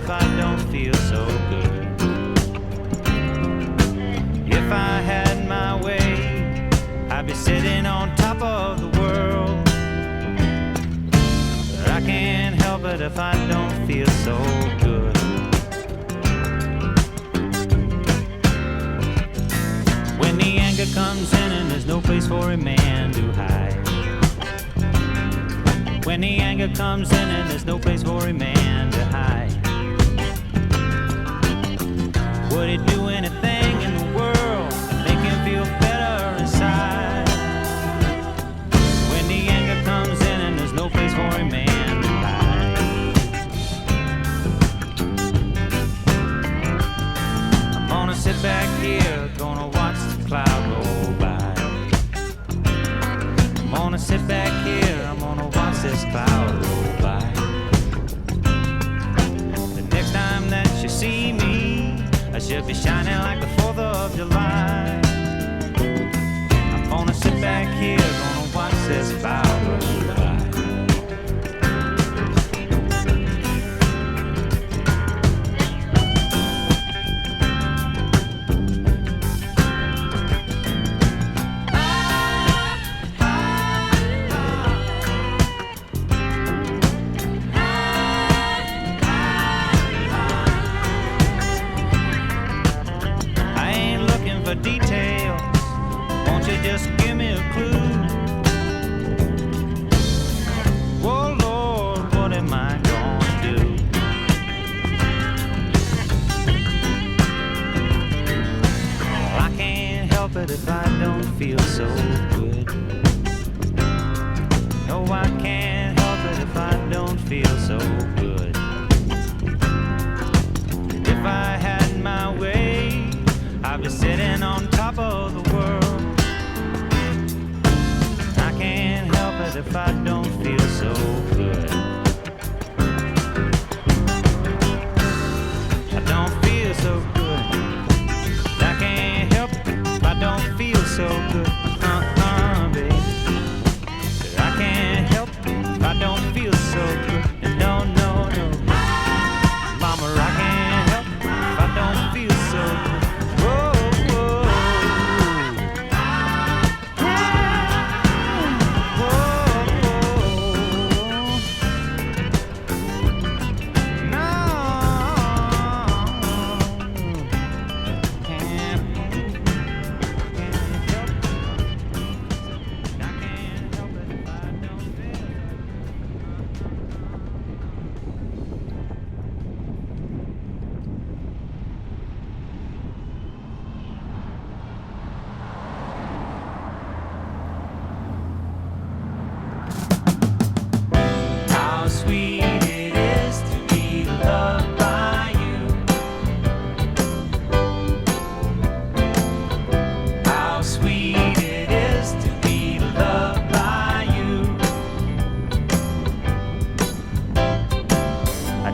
if I don't feel so good. If I had my way, I'd be sitting on top of the world. But I can't help it if I don't feel so good. When the anger comes in and there's no place for a man to hide. When the anger comes in and there's no place for a man to hide. Would he do anything in the world to make him feel better inside? When the anger comes in and there's no place for a man to hide. I'm gonna sit back here, gonna watch the cloud roll by. I'm gonna sit back here, I'm gonna watch this cloud roll by. The next time that you see me, I should be shining like the 4th of July. I'm gonna sit back here, gonna watch this cloud roll by. Details, won't you just give me a clue? Oh Lord, what am I gonna do? Well, I can't help it if I don't feel so good. No, I can't help it if I don't feel so good. If I had my way, I'd be sitting on top of the world. I can't help it if I don't feel so good. I don't feel so good. I can't help it if I don't feel so good. Baby. I can't help it if I don't feel so good. And no, no, no, Mama, I can't help it if I don't feel so good.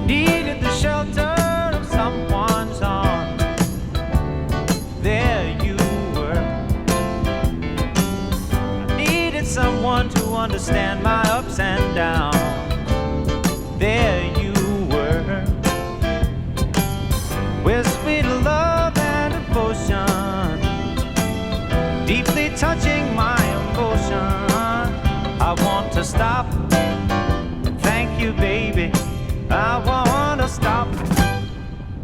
Needed the shelter of someone's arms. There you were. I needed someone to understand my ups and downs. There you were. With sweet love and devotion, deeply touching my emotion. I want to stop. Thank you, baby. I want to stop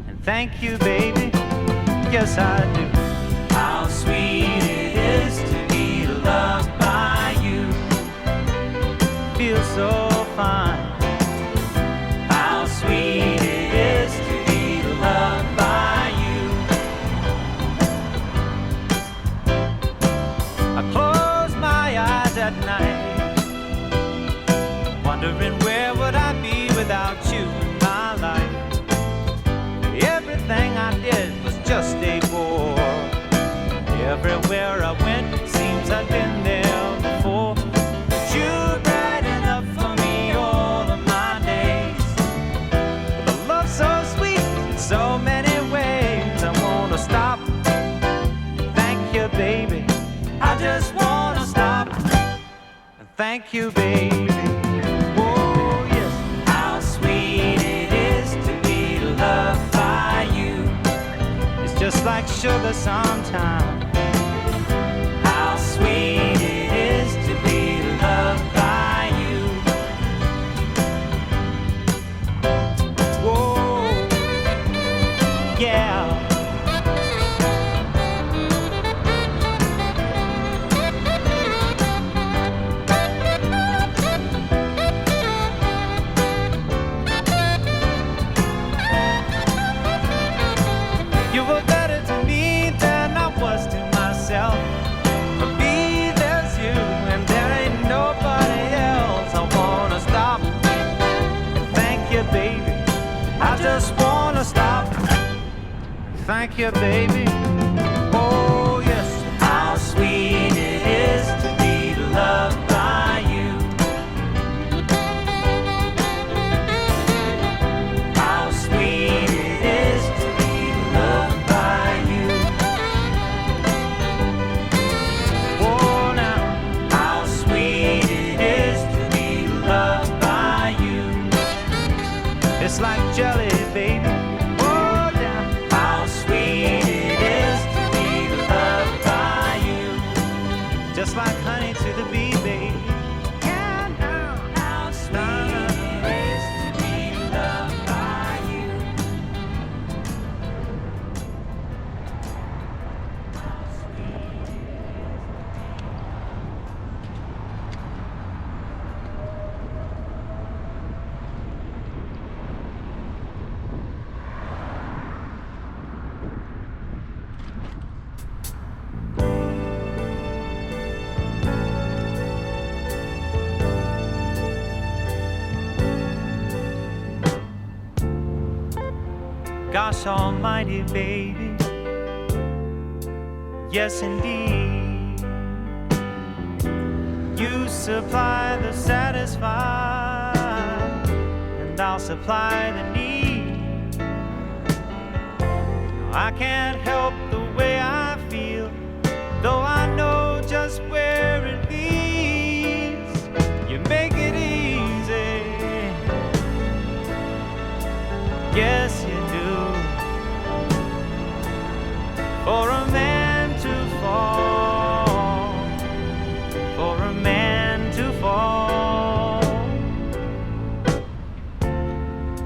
and thank you, baby. Yes, I do. How sweet it is to be loved by you. Feels so fine. How sweet it is to be loved by you. I close my eyes at night, wondering where would I be without you in my life. Everything I did was just a bore. Everywhere I went, it seems I've been there before. But you're bright enough for me all of my days. With a love so sweet in so many ways. I wanna stop. Thank you, baby. I just wanna stop. And thank you, baby. Oh yes. How sweet it is to be loved. like sugar sometimes. How sweet it is to be loved by you. Whoa, yeah. You were better to me than I was to myself. For me, there's you, and there ain't nobody else. I wanna stop and thank you, baby. I just wanna stop. Thank you, baby. Oh, yes. How sweet it is to be loved by you. How sweet it is to be loved by you. Oh, now, how sweet it is to be loved by you. It's like jelly, baby. Oh, yeah. How sweet it is to be loved by you. Just like honey to the bee, baby. Yeah, now, how sweet it is to be loved by you. Gosh almighty, baby. Yes, indeed. You supply the satisfied, and I'll supply the need. I can't help the way I feel, though I know just where it leads. You make it easy. Yes, you do. For a man to fall, for a man to fall.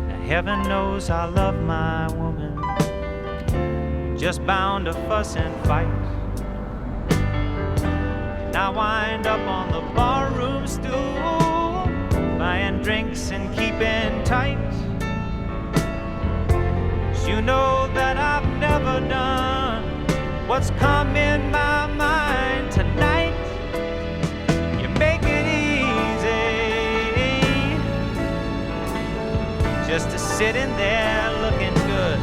Now, heaven knows I love my woman, just bound to fuss and fight. Now wind up on the barroom stool, buying drinks and keeping tight. You know that I've never done what's come in my mind tonight. You make it easy just to sit in there looking good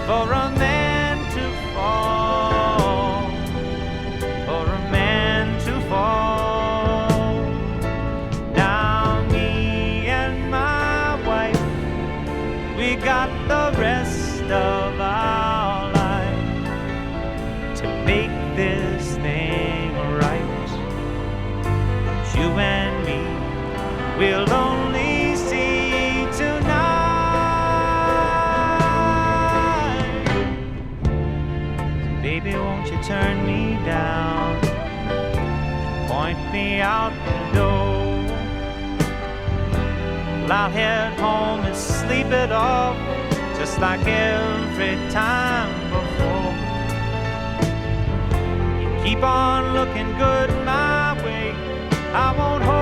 for a man to fall, for a man to fall. Now me and my wife, we got the rest of our life to make this thing right. You and me will only see tonight. So baby, won't you turn me down, point me out the door. I'll head home and sleep it off, just like every time before. You keep on looking good my way, I won't hold